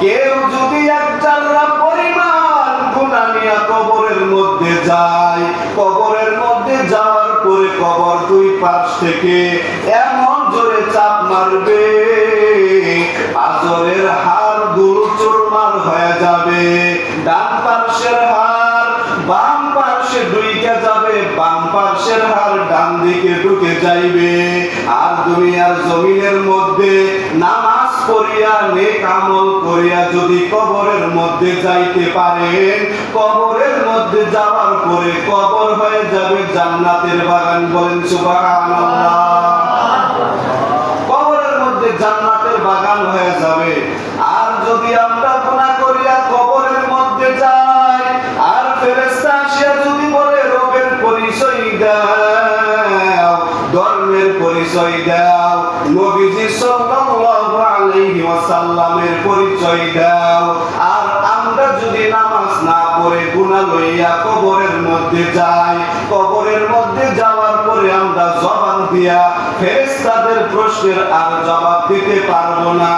কেউ যদি এক জাররা পরিমাণ গুনাহ নিয়ে কবরের মধ্যে যায়, কবরের মধ্যে যাওয়ার পরে কবর দুই পাশ থেকে এমন জোরে চাপ মারবে, আজরের হাড় গুলো চুরমার হয়ে যাবে। ডান পাশের হাড় বাম পাশে ঢুকে যাবে, বাম পাশের হাড় ডান দিকে ঢুকে যাইবে। আর দুনিয়ার জমিনের মধ্যে নামাজ পড়িয়া নেক আমল করিয়া যদি কবরের মধ্যে যাইতে পারেন, কবরের মধ্যে যাওয়ার পরে কবর হয়ে যাবে জান্নাতের বাগান। বলেন সুবহানাল্লাহ। কবরের মধ্যে জান্নাতের বাগান হয়ে যাবে। আর যদি আমরা গুনাহ করিয়া কবরের মধ্যে যাই, আর ফেরেশতা আসিয়া যদি বলে রবের পরিচয় দাও, ধর্মের পরিচয় দাও, নবীজি সাল্লাল্লাহু আলাইহি ওয়াসাল্লামের পরিচয় দাও, আর আমরা যদি নামাজ না পড়ে গুনাহ লইয়া কবরের মধ্যে যাই, কবরের মধ্যে যাওয়ার পরে আমরা জবান দিয়া ফেরেশতাদের প্রশ্নের আর জবাব দিতে পারবো না।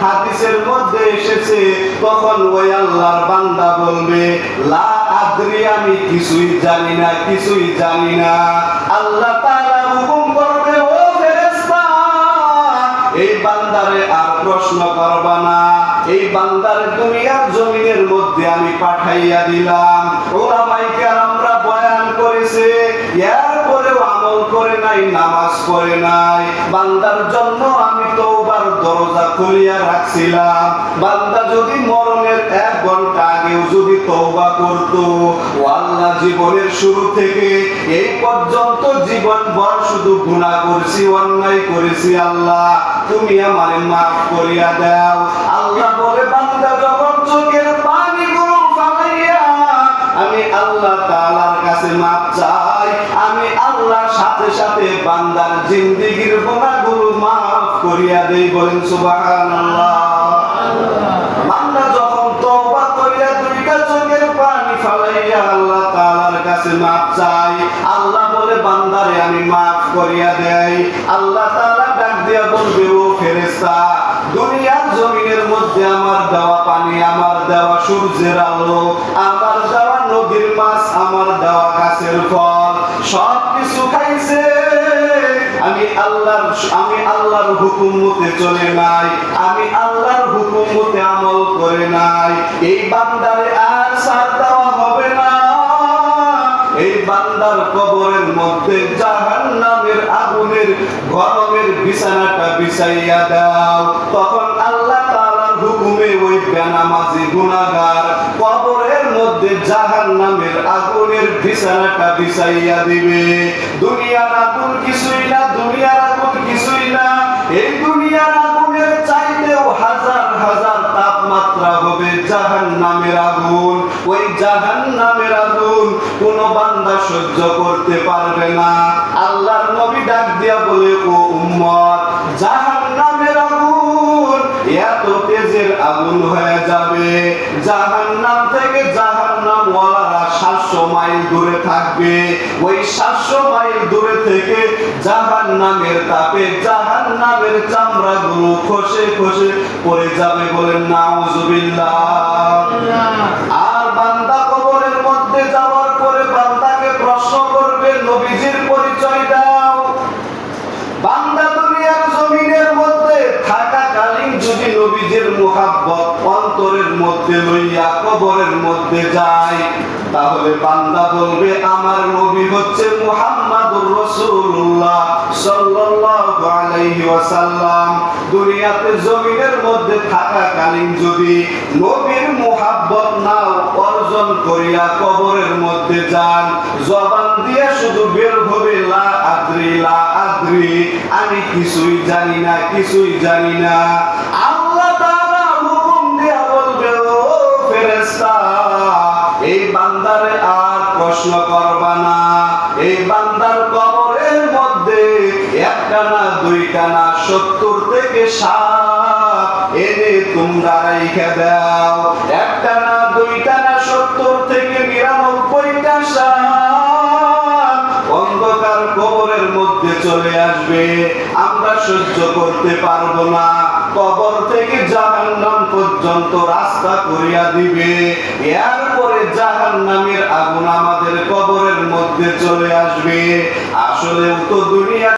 হাদিসের মধ্যে এসেছে, তখন ওই আল্লাহর বান্দা বলবে লা আদরি, আমি কিছুই জানি না, কিছুই জানি না। আল্লাহ তাআলা হুকুম করবে, ও ফেরেশতা, এই বান্দারে আর প্রশ্ন করবা না, এই বান্দারে দুনিয়ার জমিনের মধ্যে আমি পাঠাইয়া দিলাম। ওলামায়ে কেরামরা বয়ান করেছে, এরপরেও আমল করে নাই, নামাজ পড়ে নাই। বান্দার জন্য আমি তওবার দরজা খুলিয়া রাখছিলাম। বান্দা যদি মরণের 1 ঘন্টা আগেও যদি তওবা করতো, ও আল্লাহ, জীবনের শুরু থেকে এই পর্যন্ত জীবন ভর শুধু গুনাহ করেছি, অন্যায় করেছি, আল্লাহ তুমি আমারে মাফ করিয়া দাও। আল্লাহ বলে, বান্দা যখন চোখের পানিগুলো ফালাইয়া আমি আল্লাহ তাআলার কাছে মাফ চাই, আমি আল্লাহর সাথে সাথে বান্দার জিন্দেগীর গুনাহগুলো মাফ করিয়া দেই। বলেন সুবহানাল্লাহ। বান্দা যখন তওবা করিয়া দুইটা চোখের পানি ফালাইয়া আল্লাহ তাআলার কাছে মাফ চাই, আল্লাহ বলে, বান্দারে আমি মাফ করিয়া দেই। আল্লাহ তাআলা ডাক দিয়া বলবে, ও ফেরেশতা, দুনিয়ার জমিনের মধ্যে আমার দেওয়া পানি, আমার দেওয়া সূর্যের আলো, আমার দেওয়া নদীর মাছ, আমার দেওয়া গাছের ফল সব কিছু খাইছে। আমি আল্লাহর হুকুম মতে চলে নাই, আমি আল্লাহর হুকুম মতে আমল করে নাই। এই বান্দারে আর ছাড় দেওয়া হবে না। এই বান্দার কবরের মধ্যে জাহান্নামের আগুনের গরমের বিছানাটা বিছাইয়া দাও। তখন আল্লাহ তাআলার হুকুমে ওই বেনামাজি গুনাহগার কবরের মধ্যে জাহান্নামের আগুনের বিছানাটা বিছাইয়া দিবে। দুনিয়ার আগুন কিছুই না, দুনিয়ার আগুন কিছুই না। এই দুনিয়ার আগুনের চাইতেও হাজার হাজার তাপমাত্রা হবে জাহান্নামের আগুন। ওই জাহান্নামের আগুন কোন বান্দা সহ্য করতে পারবে না। আল্লাহর নবী ডাক দিয়া বলে, ও উম্মত, জাহান্নামের আগুন এত তেজের আগুন হয়ে যাবে, জাহান্নাম থেকে জাহান্নাম ওয়ালারা 700 মাইল দূরে থাকবে। ওই 700 মাইল দূরে থেকে জাহান্নামের তাপে জাহান্নামের চামড়াগুলো খসে খসে পড়ে যাবে। বলেন নাউজুবিল্লাহ। আর বান্দা কবরের মধ্যে যাওয়ার পরে বান্দাকে প্রশ্ন করবে, নবীজির পরিচয় দাও। বান্দা দুনিয়ার জমিনের মধ্যে থাকাকালীন যদি নবীজির মুহাব্বত অন্তরের মধ্যে লইয়া কবরের মধ্যে যায়, তাহলে বান্দা বলবে, আমার নবী হচ্ছে মুহাম্মাদুর রাসূলুল্লাহ সাল্লাল্লাহু আলাইহি ওয়াসাল্লাম। দুনিয়াতে জমিনের মধ্যে থাকাকালীন যদি নবীর মুহাব্বত নাও অর্জন করিয়া কবরের মধ্যে যান, জবান দিয়ে শুধু বের হবে লা আদরি, লা আদরি, আমি কিছুই জানি না, কিছুই জানি না। আল্লাহ তাআলা হুকুম দিয়া বলবে, ও ফেরেশতা, এই বান্দারে আর প্রশ্ন করবা না। এই বান্দার কবরের মধ্যে একটা না, দুইটা না, 70 থেকে 60 এনে তোমরা রাইখা দাও। একটা না, দুইটা না, 70 থেকে 99টা সাপ অন্ধকার কবরের মধ্যে চলে আসবে। আমরা সহ্য করতে পারবো না। কবর থেকে জাহান্নাম পর্যন্ত রাস্তা করিয়া দিবে। এরপরে জাহান্নামের আগুন আমাদের কবরের মধ্যে চলে আসবে। আসলে তো দুনিয়া